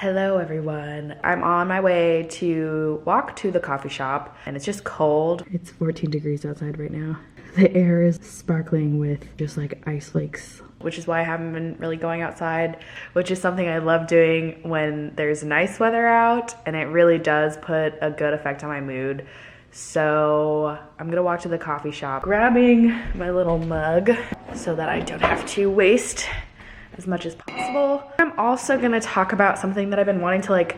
Hello everyone. I'm on my way to walk to the coffee shop and it's just cold. It's 14 degrees outside right now. The air is sparkling with just like ice flakes, which is why I haven't been really going outside, which is something I love doing when there's nice weather out, and it really does put a good effect on my mood. So I'm gonna walk to the coffee shop, grabbing my little mug so that I don't have to waste as much as possible. I'm also gonna talk about something that I've been wanting to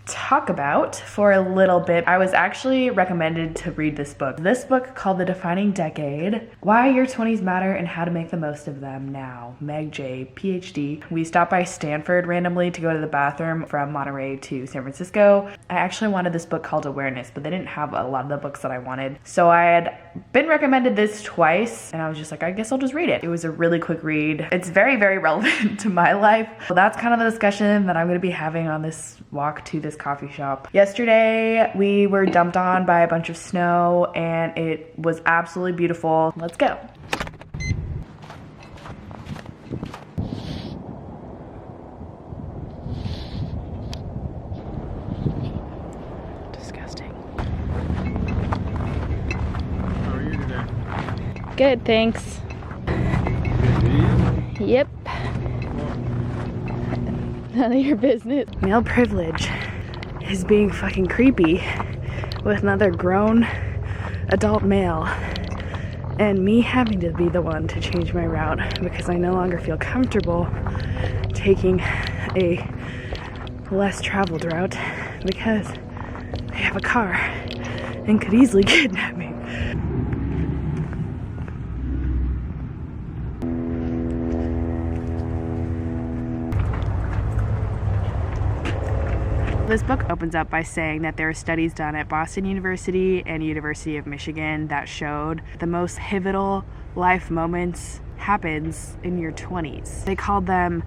talk about for a little bit. I was actually recommended to read this book called The Defining Decade: Why Your 20s Matter and How to Make the Most of Them Now. Meg Jay, PhD. We stopped by Stanford randomly to go to the bathroom from Monterey to San Francisco. I actually wanted this book called Awareness, but they didn't have a lot of the books that I wanted. So I had been recommended this twice and I was just like, I guess I'll just read it. It was a really quick read. It's very, very relevant to my life. So that's kind of the discussion that I'm gonna be having on this walk to this coffee shop. Yesterday, we were dumped on by a bunch of snow and it was absolutely beautiful. Let's go. Disgusting. How are you today? Good, thanks. Yep. None of your business. Male privilege is being fucking creepy with another grown adult male and me having to be the one to change my route because I no longer feel comfortable taking a less traveled route because they have a car and could easily kidnap me. This book opens up by saying that there are studies done at Boston University and University of Michigan that showed the most pivotal life moments happens in your 20s. They called them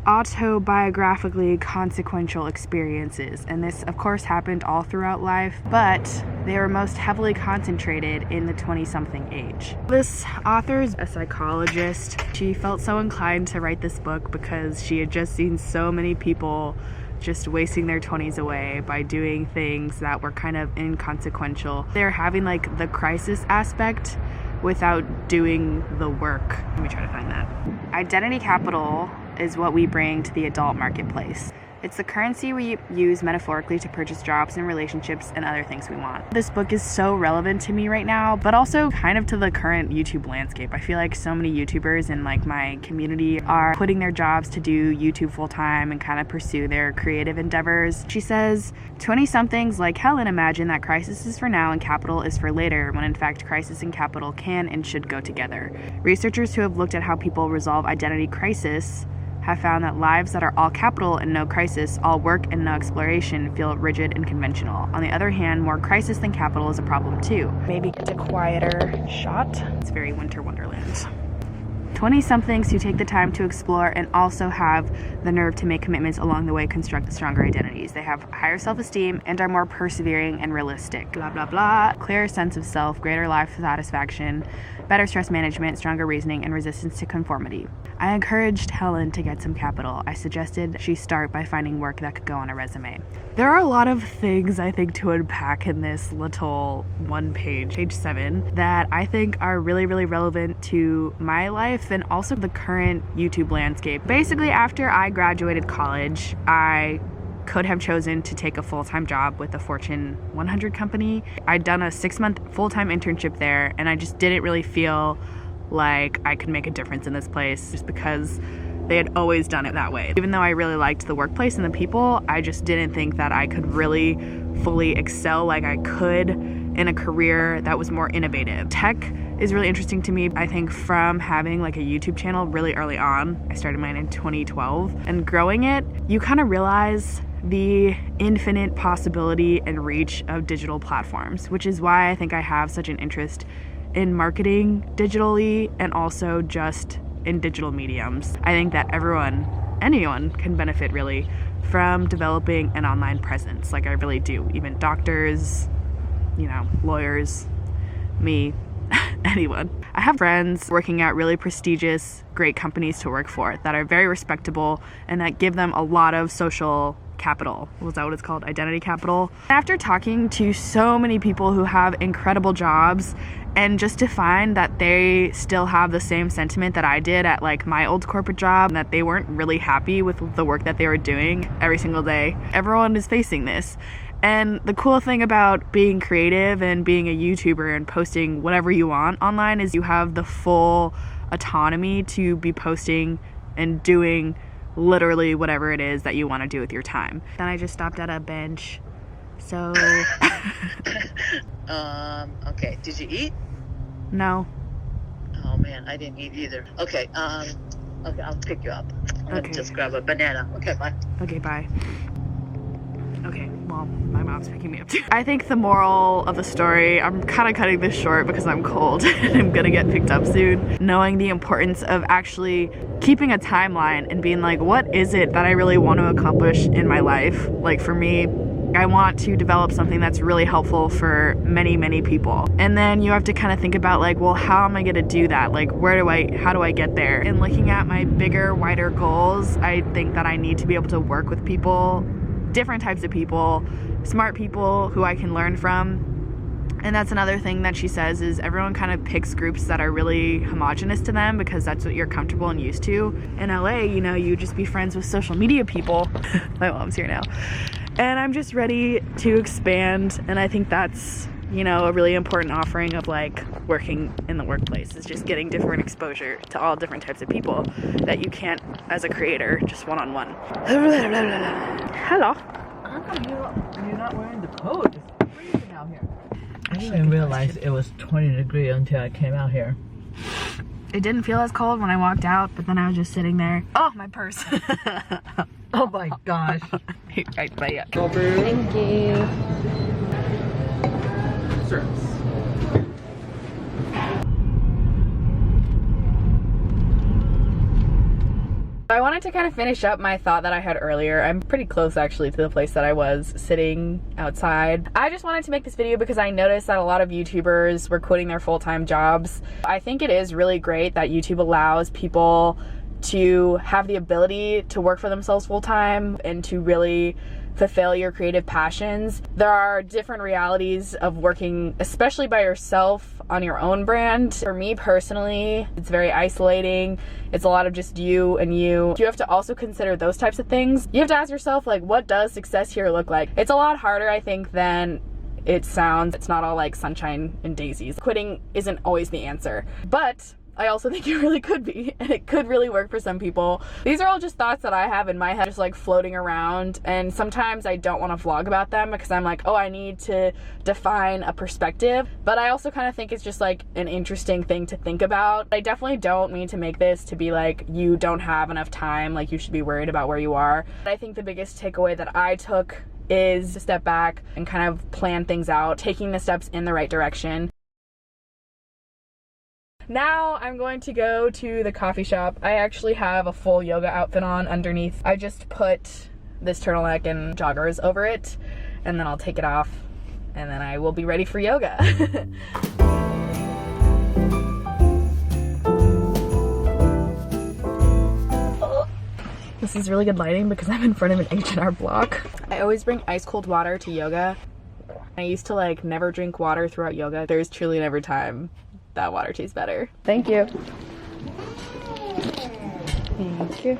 autobiographically consequential experiences, and this of course happened all throughout life, but they were most heavily concentrated in the 20-something age. This author is a psychologist. She felt so inclined to write this book because she had just seen so many people just wasting their 20s away by doing things that were kind of inconsequential. They're having the crisis aspect without doing the work. Let me try to find that. Identity capital is what we bring to the adult marketplace. It's the currency we use metaphorically to purchase jobs and relationships and other things we want. This book is so relevant to me right now, but also kind of to the current YouTube landscape. I feel like so many YouTubers in my community are quitting their jobs to do YouTube full-time and kind of pursue their creative endeavors. She says, 20-somethings like Helen imagine that crisis is for now and capital is for later, when in fact crisis and capital can and should go together. Researchers who have looked at how people resolve identity crisis have found that lives that are all capital and no crisis, all work and no exploration, feel rigid and conventional. On the other hand, more crisis than capital is a problem too. Maybe get a quieter shot. It's very winter wonderland. 20-somethings who take the time to explore and also have the nerve to make commitments along the way construct stronger identities. They have higher self-esteem and are more persevering and realistic. Blah, blah, blah. Clearer sense of self, greater life satisfaction, better stress management, stronger reasoning, and resistance to conformity. I encouraged Helen to get some capital. I suggested she start by finding work that could go on a resume. There are a lot of things I think to unpack in this little one page 7, that I think are really, really relevant to my life and also the current YouTube landscape. Basically, after I graduated college, I could have chosen to take a full-time job with a Fortune 100 company. I'd done a 6-month full-time internship there, and I just didn't really feel like I could make a difference in this place just because they had always done it that way. Even though I really liked the workplace and the people, I just didn't think that I could really fully excel like I could in a career that was more innovative. Tech is really interesting to me. I think from having a YouTube channel really early on, I started mine in 2012, and growing it, you kind of realize the infinite possibility and reach of digital platforms, which is why I think I have such an interest in marketing digitally and also just in digital mediums. I think that anyone can benefit really from developing an online presence. I really do. Even doctors, lawyers, me, anyone. I have friends working at really prestigious, great companies to work for that are very respectable and that give them a lot of social capital. Was that what it's called? Identity capital. After talking to so many people who have incredible jobs, and just to find that they still have the same sentiment that I did at like my old corporate job, and that they weren't really happy with the work that they were doing every single day. Everyone is facing this. And the cool thing about being creative and being a YouTuber and posting whatever you want online is you have the full autonomy to be posting and doing literally whatever it is that you want to do with your time. Then I just stopped at a bench. So okay, did you eat? No. Oh man, I didn't eat either. Okay, okay, I'll pick you up. I'm gonna just grab a banana. Okay, bye. Okay, bye. Okay, well, my mom's picking me up too. I think the moral of the story, I'm kind of cutting this short because I'm cold and I'm gonna get picked up soon. Knowing the importance of actually keeping a timeline and being like, what is it that I really want to accomplish in my life? Like for me, I want to develop something that's really helpful for many, many people. And then you have to kind of think about like, well, how am I gonna do that? Like, how do I get there? And looking at my bigger, wider goals, I think that I need to be able to work with people, different types of people, smart people who I can learn from. And that's another thing that she says is everyone kind of picks groups that are really homogenous to them because that's what you're comfortable and used to. In LA, you know, you just be friends with social media people. My mom's here now. And I'm just ready to expand, and I think that's, you know, a really important offering of like working in the workplace is just getting different exposure to all different types of people that you can't as a creator just one-on-one. Hello. How come you're not wearing the coat? It's freezing out here. I didn't realize it was 20 degrees until I came out here. It didn't feel as cold when I walked out, but then I was just sitting there. Oh, my purse. Oh my gosh. Right, but yeah. Thank you. Sure. I wanted to kind of finish up my thought that I had earlier. I'm pretty close actually to the place that I was sitting outside. I just wanted to make this video because I noticed that a lot of YouTubers were quitting their full-time jobs. I think it is really great that YouTube allows people to have the ability to work for themselves full-time and to really fulfill your creative passions. There are different realities of working, especially by yourself on your own brand. For me personally, it's very isolating. It's a lot of just you and you. You have to also consider those types of things. You have to ask yourself, like, what does success here look like? It's a lot harder, I think, than it sounds. It's not all like sunshine and daisies. Quitting isn't always the answer, but I also think it really could be, and it could really work for some people. These are all just thoughts that I have in my head, just like floating around, and sometimes I don't want to vlog about them because I'm like, oh, I need to define a perspective, but I also kind of think it's just like an interesting thing to think about. I definitely don't mean to make this to be like, you don't have enough time, like you should be worried about where you are. But I think the biggest takeaway that I took is to step back and kind of plan things out, taking the steps in the right direction. Now I'm going to go to the coffee shop. I actually have a full yoga outfit on underneath. I just put this turtleneck and joggers over it, and then I'll take it off, and then I will be ready for yoga. This is really good lighting because I'm in front of an H&R Block. I always bring ice cold water to yoga. I used to like never drink water throughout yoga. There's truly never time that water tastes better. Thank you. Thank you.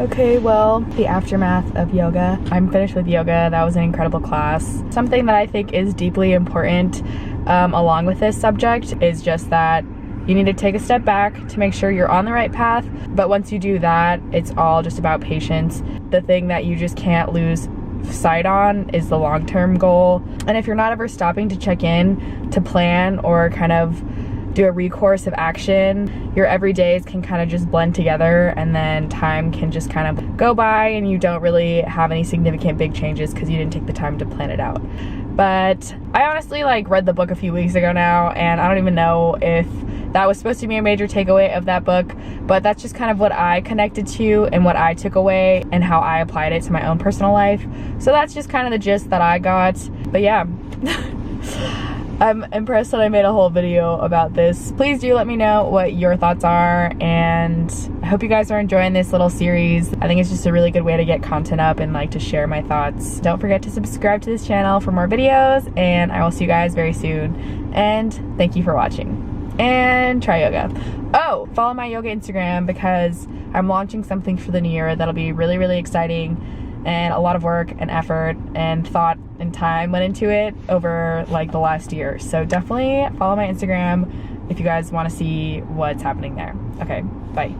Okay, well, the aftermath of yoga. I'm finished with yoga. That was an incredible class. Something that I think is deeply important along with this subject is just that you need to take a step back to make sure you're on the right path. But once you do that, it's all just about patience. The thing that you just can't lose sight on is the long-term goal. And if you're not ever stopping to check in, to plan, or kind of do a recourse of action, your everydays can kind of just blend together, and then time can just kind of go by and you don't really have any significant big changes because you didn't take the time to plan it out. But I honestly like read the book a few weeks ago now, and I don't even know if that was supposed to be a major takeaway of that book, but that's just kind of what I connected to and what I took away and how I applied it to my own personal life. So that's just kind of the gist that I got. But yeah, I'm impressed that I made a whole video about this. Please do let me know what your thoughts are, and I hope you guys are enjoying this little series. I think it's just a really good way to get content up and like to share my thoughts. Don't forget to subscribe to this channel for more videos, and I will see you guys very soon. And thank you for watching. And try yoga. Oh, follow my yoga Instagram because I'm launching something for the new year that'll be really, really exciting, and a lot of work and effort and thought and time went into it over like the last year. So definitely follow my Instagram if you guys want to see what's happening there. Okay, bye.